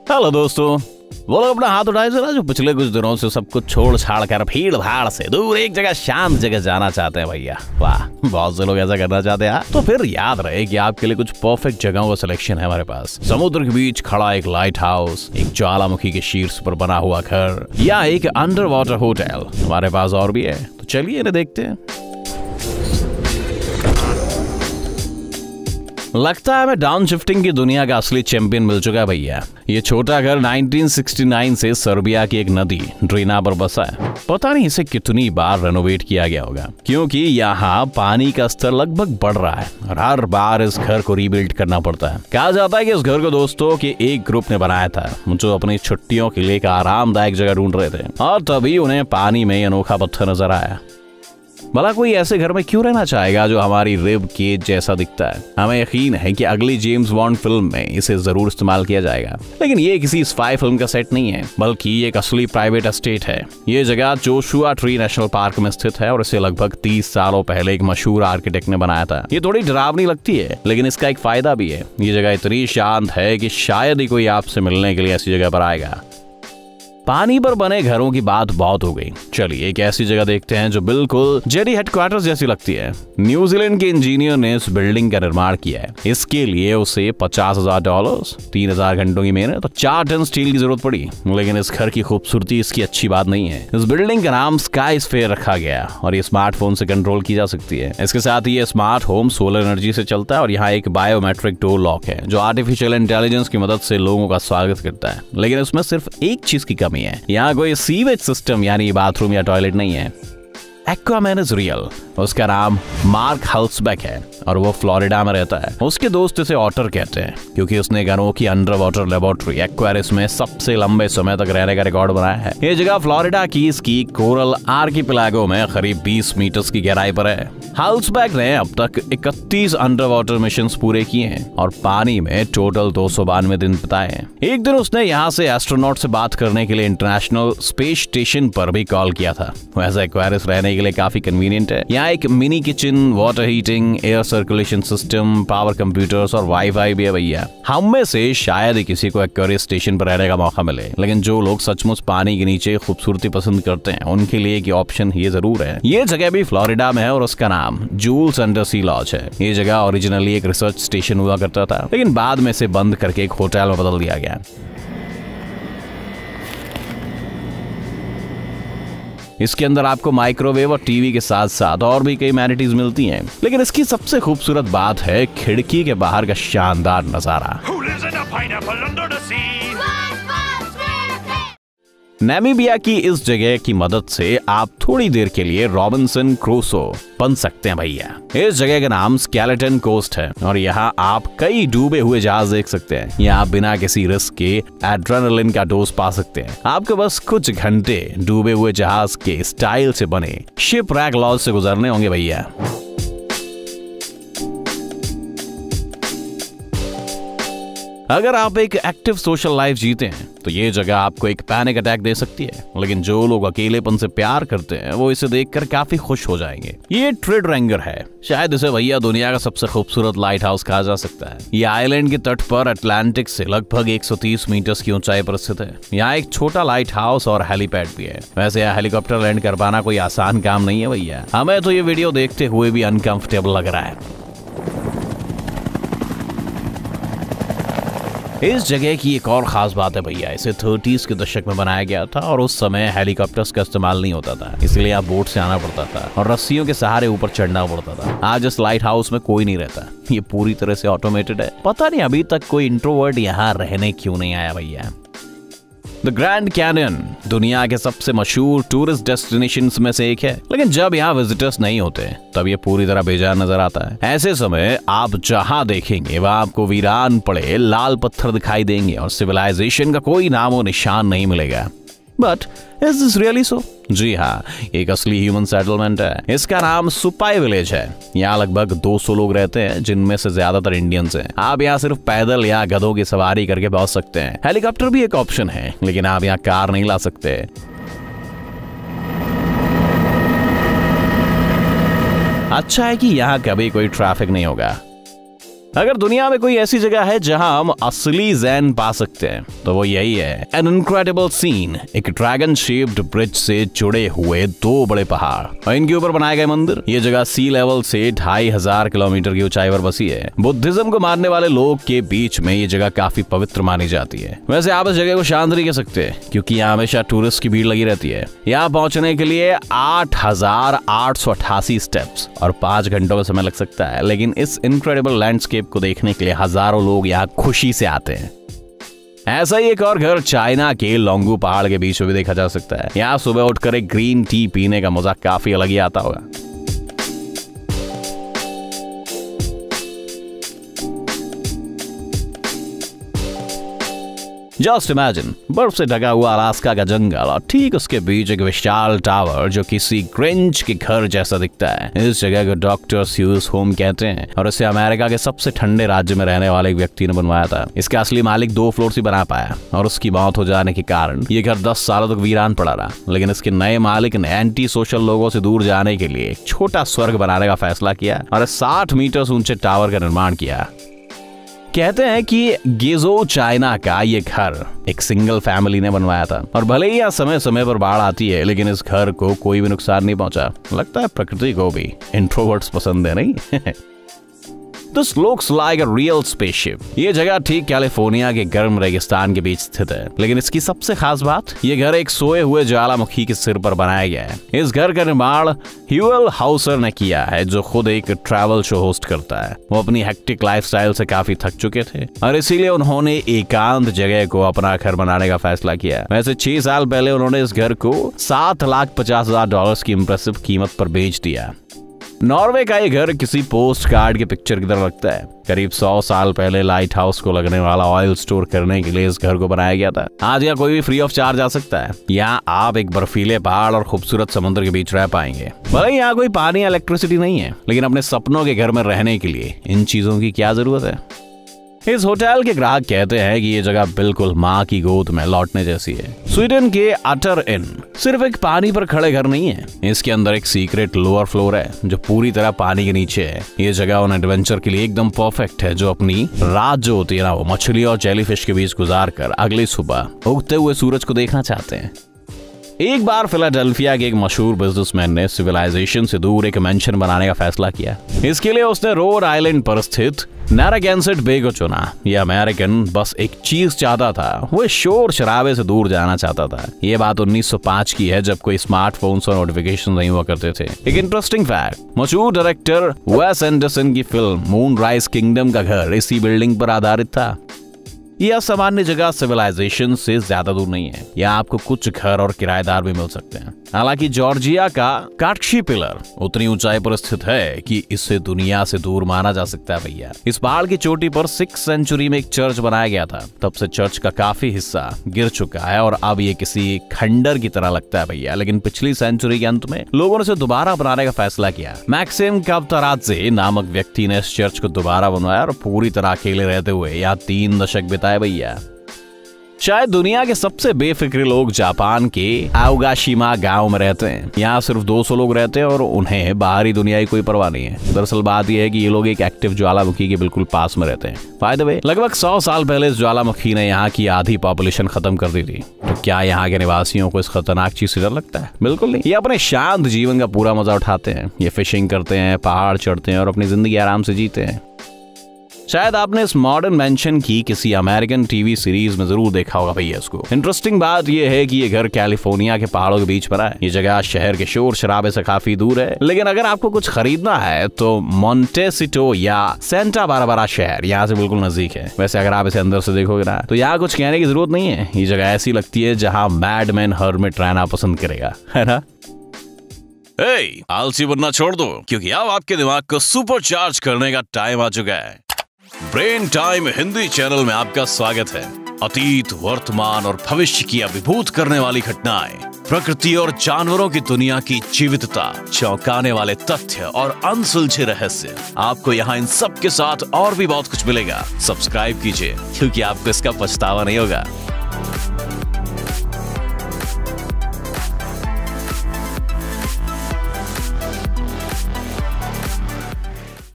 Hello दोस्तों, वो लोग अपना हाथ उठाए जरा जो पिछले कुछ दिनों से सब कुछ छोड़ छाड़ कर भीड़ भाड़ से दूर एक जगह शांत जगह जाना चाहते हैं भैया। वाह, बहुत से लोग ऐसा करना चाहते हैं। तो फिर याद रहे कि आपके लिए कुछ परफेक्ट जगहों का सिलेक्शन है हमारे पास। समुद्र के बीच खड़ा एक लाइट हाउस, एक ज्वालामुखी के शीर्ष पर बना हुआ घर या एक अंडर वाटर होटल हमारे पास और भी है। तो चलिए इन्हें देखते हैं। लगता है मैं डाउन शिफ्टिंग की दुनिया का असली चैंपियन मिल चुका है भैया। ये छोटा घर 1969 से सर्बिया की एक नदी ड्रीना पर बसा है। पता नहीं इसे कितनी बार रेनोवेट किया गया होगा, क्योंकि यहाँ पानी का स्तर लगभग बढ़ रहा है और हर बार इस घर को रीबिल्ड करना पड़ता है। कहा जाता है कि इस घर को दोस्तों के एक ग्रुप ने बनाया था जो अपनी छुट्टियों के लिए एक आरामदायक जगह ढूंढ रहे थे, और तभी उन्हें पानी में अनोखा पत्थर नजर आया। भला कोई ऐसे घर में क्यों रहना चाहेगा जो हमारी रिब केज जैसा दिखता है। हमें यकीन है कि अगली जेम्स बॉन्ड फिल्म में इसे जरूर इस्तेमाल किया जाएगा, लेकिन ये किसी स्पाई फिल्म का सेट नहीं है, बल्कि ये एक असली प्राइवेट एस्टेट है। ये जगह जोशुआ ट्री नेशनल पार्क में स्थित है और इसे लगभग 30 सालों पहले एक मशहूर आर्किटेक्ट ने बनाया था। ये थोड़ी डरावनी लगती है, लेकिन इसका एक फायदा भी है। ये जगह इतनी शांत है कि शायद ही कोई आपसे मिलने के लिए ऐसी जगह पर आएगा। पानी पर बने घरों की बात बहुत हो गई। चलिए एक ऐसी जगह देखते हैं जो बिल्कुल जेडी हेडक्वार्टर्स जैसी लगती है। न्यूजीलैंड के इंजीनियर ने इस बिल्डिंग का निर्माण किया है। इसके लिए उसे $50,000, 3000 घंटों की मेहनत और 4 टन स्टील की जरूरत पड़ी। लेकिन इस घर की खूबसूरती इसकी अच्छी बात नहीं है। इस बिल्डिंग का नाम स्काई स्फीयर रखा गया और ये स्मार्टफोन से कंट्रोल की जा सकती है। इसके साथ ही ये स्मार्ट होम सोलर एनर्जी से चलता है और यहाँ एक बायोमेट्रिक डोर लॉक है जो आर्टिफिशियल इंटेलिजेंस की मदद से लोगों का स्वागत करता है। लेकिन इसमें सिर्फ एक चीज की कमी है, यहाँ कोई सीवेज सिस्टम यानी बाथरूम या टॉयलेट नहीं है। Aquaman is real. उसका नाम मार्क हल्सबेक है और वो फ्लोरिडा में रहता है। उसके दोस्त इसे ऑटर कहते हैं क्योंकि उसने एक अनोखी अंडर वाटर लेबोरेटरी एक्वेरियस में सबसे लंबे समय तक रहने का रिकॉर्ड बनाया है। ये जगह फ्लोरिडा कीज की कोरल आर्किपेलागो में करीब 20 मीटर की गहराई पर है। हल्सबेक ने अब तक 31 अंडर वाटर मिशन पूरे किए हैं और पानी में टोटल 292 दिन बिताए हैं। एक दिन उसने यहाँ से एस्ट्रोनॉट से बात करने के लिए इंटरनेशनल स्पेस स्टेशन पर भी कॉल किया था। वैसे एक्वेरियस रहने के लिए काफी कन्वीनियंट है। यहाँ एक mini kitchen, water heating, air circulation system, power computers और वाईफाई भी है भैया। हम में से शायद ही किसी को एक्वेरियस स्टेशन पर रहने का मौका मिले, लेकिन जो लोग सचमुच पानी के नीचे खूबसूरती पसंद करते हैं उनके लिए एक ऑप्शन ये जरूर है। ये जगह भी फ्लोरिडा में है और उसका नाम जूल्स अंडरसी लॉज है। ये जगह ओरिजिनली एक रिसर्च स्टेशन हुआ करता था, लेकिन बाद में इसे बंद करके एक होटल में बदल दिया गया। इसके अंदर आपको माइक्रोवेव और टीवी के साथ साथ और भी कई एमेनिटीज मिलती हैं, लेकिन इसकी सबसे खूबसूरत बात है खिड़की के बाहर का शानदार नजारा। नामीबिया की इस जगह की मदद से आप थोड़ी देर के लिए रॉबिन्सन क्रूसो बन सकते हैं भैया। इस जगह का नाम स्केलेटन कोस्ट है और यहाँ आप कई डूबे हुए जहाज देख सकते हैं। यहाँ बिना किसी रिस्क के एड्रेनलिन का डोज पा सकते हैं। आपको बस कुछ घंटे डूबे हुए जहाज के स्टाइल से बने शिप रैक लॉज से गुजरने होंगे भैया। अगर आप एक एक्टिव सोशल लाइफ जीते हैं तो ये जगह आपको एक पैनिक अटैक दे सकती है, लेकिन जो लोग अकेलेपन से प्यार करते हैं वो इसे देखकर काफी खुश हो जाएंगे। ये ट्रेडरेंगर है, शायद इसे भैया दुनिया का सबसे खूबसूरत लाइट हाउस कहा जा सकता है। ये आइलैंड के तट पर अटलांटिक से लगभग 130 मीटर की ऊंचाई पर स्थित है। यहाँ एक छोटा लाइट हाउस और हेलीपैड भी है। वैसे यहाँ हेलीकॉप्टर लैंड कर पाना कोई आसान काम नहीं है भैया। हमें तो ये वीडियो देखते हुए भी अनकंफर्टेबल लग रहा है। इस जगह की एक और खास बात है भैया, इसे 30s के दशक में बनाया गया था और उस समय हेलीकॉप्टर्स का इस्तेमाल नहीं होता था, इसलिए आप बोट से आना पड़ता था और रस्सियों के सहारे ऊपर चढ़ना पड़ता था। आज इस लाइट हाउस में कोई नहीं रहता, ये पूरी तरह से ऑटोमेटेड है। पता नहीं अभी तक कोई इंट्रोवर्ट यहाँ रहने क्यों नहीं आया भैया। द ग्रैंड कैनियन दुनिया के सबसे मशहूर टूरिस्ट डेस्टिनेशंस में से एक है, लेकिन जब यहाँ विजिटर्स नहीं होते तब ये पूरी तरह बेजान नजर आता है। ऐसे समय आप जहाँ देखेंगे वहाँ आपको वीरान पड़े लाल पत्थर दिखाई देंगे और सिविलाइजेशन का कोई नामो निशान नहीं मिलेगा। But is this really so? जी हाँ, एक असली ह्यूमन सेटलमेंट है। इसका नाम सुपाई विलेज है। यहाँ लगभग 200 लोग रहते हैं, जिनमें से ज्यादातर इंडियंस हैं। आप यहाँ सिर्फ पैदल या गधों की सवारी करके पहुंच सकते हैं। हेलीकॉप्टर भी एक ऑप्शन है, लेकिन आप यहाँ कार नहीं ला सकते। अच्छा है कि यहाँ कभी कोई ट्रैफिक नहीं होगा। अगर दुनिया में कोई ऐसी जगह है जहां हम असली ज़ेन पा सकते हैं तो वो यही है। एन इनक्रेडिबल सीन, एक ड्रैगन शेप्ड ब्रिज से जुड़े हुए 2 बड़े पहाड़ और इनके ऊपर बनाए गए मंदिर। ये जगह सी लेवल से 2500 किलोमीटर की ऊंचाई पर बसी है। बुद्धिज्म को मानने वाले लोग के बीच में ये जगह काफी पवित्र मानी जाती है। वैसे आप इस जगह को शांत नहीं कह सकते क्योंकि यहाँ हमेशा टूरिस्ट की भीड़ लगी रहती है। यहाँ पहुंचने के लिए 8888 स्टेप्स और 5 घंटों का समय लग सकता है, लेकिन इस इनक्रेडिबल लैंडस्केप को देखने के लिए हजारों लोग यहाँ खुशी से आते हैं। ऐसा ही एक और घर चाइना के लोंगू पहाड़ के बीच में भी देखा जा सकता है। यहाँ सुबह उठकर एक ग्रीन टी पीने का मजा काफी अलग ही आता होगा। जस्ट इमेजिन, बर्फ से ढका हुआ अलास्का का जंगल और ठीक उसके बीच एक विशाल टावर जो किसी ग्रिंच के घर जैसा दिखता है। इस जगह को डॉक्टर स्यूज होम कहते हैं और इसे अमेरिका के सबसे ठंडे राज्य में रहने वाले एक व्यक्ति ने बनवाया था। इसका असली मालिक 2 फ्लोर से बना पाया और उसकी मौत हो जाने के कारण ये घर 10 सालों तक वीरान पड़ा रहा। लेकिन इसके नए मालिक ने एंटी सोशल लोगों से दूर जाने के लिए एक छोटा स्वर्ग बनाने का फैसला किया और 60 मीटर ऊंचे टावर का निर्माण किया। कहते हैं कि गेजो चाइना का ये घर एक सिंगल फैमिली ने बनवाया था और भले ही यहाँ समय समय पर बाढ़ आती है लेकिन इस घर को कोई भी नुकसान नहीं पहुंचा। लगता है प्रकृति को भी इंट्रोवर्ट्स पसंद है, नहीं? This looks like a real spaceship। ये जगह ठीक कैलिफोर्निया के गर्म रेगिस्तान के बीच स्थित है, लेकिन इसकी सबसे खास बात, ये घर एक सोए हुए ज्वालामुखी के सिर पर बनाया गया है। इस घर का निर्माण ह्यूएल हाउसर ने किया है जो खुद एक ट्रैवल शो होस्ट करता है। वो अपनी हेक्टिक लाइफस्टाइल से काफी थक चुके थे और इसीलिए उन्होंने एकांत जगह को अपना घर बनाने का फैसला किया। वैसे 6 साल पहले उन्होंने इस घर को $7,50,000 की इंप्रेसिव कीमत पर बेच दिया। नॉर्वे का ये घर किसी पोस्ट कार्ड के पिक्चर की तरह लगता है। करीब 100 साल पहले लाइट हाउस को लगने वाला ऑयल स्टोर करने के लिए इस घर को बनाया गया था। आज यहाँ कोई भी फ्री ऑफ चार्ज आ सकता है। यहाँ आप एक बर्फीले पहाड़ और खूबसूरत समुद्र के बीच रह पाएंगे। भले यहाँ कोई पानी या इलेक्ट्रिसिटी नहीं है, लेकिन अपने सपनों के घर में रहने के लिए इन चीजों की क्या जरूरत है। इस होटल के ग्राहक कहते हैं कि ये जगह बिल्कुल माँ की गोद में लौटने जैसी है। स्वीडन के अटर इन सिर्फ एक पानी पर खड़े घर नहीं है, इसके अंदर एक सीक्रेट लोअर फ्लोर है जो पूरी तरह पानी के नीचे है। ये जगह उन एडवेंचर के लिए एकदम परफेक्ट है जो अपनी रात जो होती है ना, वो मछली और जेलीफिश के बीच गुजार कर अगली सुबह उगते हुए सूरज को देखना चाहते हैं। एक बार फिलाडेल्फिया के एक मशहूर बिजनेसमैन ने सिविलाइजेशन से दूर एक मेंशन बनाने का फैसला किया। इसके लिए उसने रोड आइलैंड पर स्थित नारागेंसेट बे को चुना। यह अमेरिकन बस एक चीज चाहता था, वो शोर शराबे से दूर जाना चाहता था। ये बात 1905 की है जब कोई स्मार्टफोन्स और नोटिफिकेशन नहीं हुआ करते थे। एक इंटरेस्टिंग फैक्ट, मशहूर डायरेक्टर वेस एंडरसन की फिल्म मूनराइज किंगडम का घर इसी बिल्डिंग पर आधारित था। यह सामान्य जगह सिविलाइजेशन से ज्यादा दूर नहीं है। यहाँ आपको कुछ घर और किराएदार भी मिल सकते हैं। हालांकि जॉर्जिया का काटशी पिलर उतनी ऊंचाई पर स्थित है कि इसे दुनिया से दूर माना जा सकता है भैया। इस पहाड़ की चोटी पर 6th सेंचुरी में एक चर्च बनाया गया था। तब से चर्च का काफी हिस्सा गिर चुका है और अब ये किसी खंडर की तरह लगता है भैया। लेकिन पिछली सेंचुरी के अंत में लोगों ने इसे दोबारा बनाने का फैसला किया। मैक्सिम कावतारादजे नामक व्यक्ति ने इस चर्च को दोबारा बनवाया और पूरी तरह अकेले रहते हुए यहाँ 3 दशक बिताए भैया। शायद दुनिया के सबसे बेफिक्र लोग जापान के आओगाशिमा गांव में रहते हैं। यहाँ सिर्फ 200 लोग रहते हैं और उन्हें बाहरी दुनिया की कोई परवाह नहीं है। दरअसल बात यह है कि ये लोग एक एक्टिव ज्वालामुखी के बिल्कुल पास में रहते हैं। बाय द वे, लगभग 100 साल पहले इस ज्वालामुखी ने यहाँ की आधी पॉपुलेशन खत्म कर दी थी। तो क्या यहाँ के निवासियों को इस खतरनाक चीज से डर लगता है? बिल्कुल नहीं। ये अपने शांत जीवन का पूरा मजा उठाते हैं। ये फिशिंग करते हैं, पहाड़ चढ़ते हैं और अपनी जिंदगी आराम से जीते हैं। शायद आपने इस मॉडर्न मेंशन की किसी अमेरिकन टीवी सीरीज में जरूर देखा होगा भैया इसको। इंटरेस्टिंग बात यह है कि ये घर कैलिफोर्निया के पहाड़ों के बीच बना है। ये जगह शहर के शोर शराबे से काफी दूर है, लेकिन अगर आपको कुछ खरीदना है तो मोंटेसिटो या सेंटा बारबरा शहर यहाँ से बिल्कुल नजदीक है। वैसे अगर आप इसे अंदर से देखोगे ना तो यहाँ कुछ कहने की जरूरत नहीं है। ये जगह ऐसी लगती है जहाँ मैडमैन हर्मिट रहना पसंद करेगा, है ना? आलसी बनना छोड़ दो, क्योंकि अब आपके दिमाग को सुपर चार्ज करने का टाइम आ चुका है। ब्रेन टाइम हिंदी चैनल में आपका स्वागत है। अतीत, वर्तमान और भविष्य की अभिभूत करने वाली घटनाएं, प्रकृति और जानवरों की दुनिया की जीवितता, चौंकाने वाले तथ्य और अनसुलझे रहस्य, आपको यहाँ इन सब के साथ और भी बहुत कुछ मिलेगा। सब्सक्राइब कीजिए, क्योंकि आपको इसका पछतावा नहीं होगा।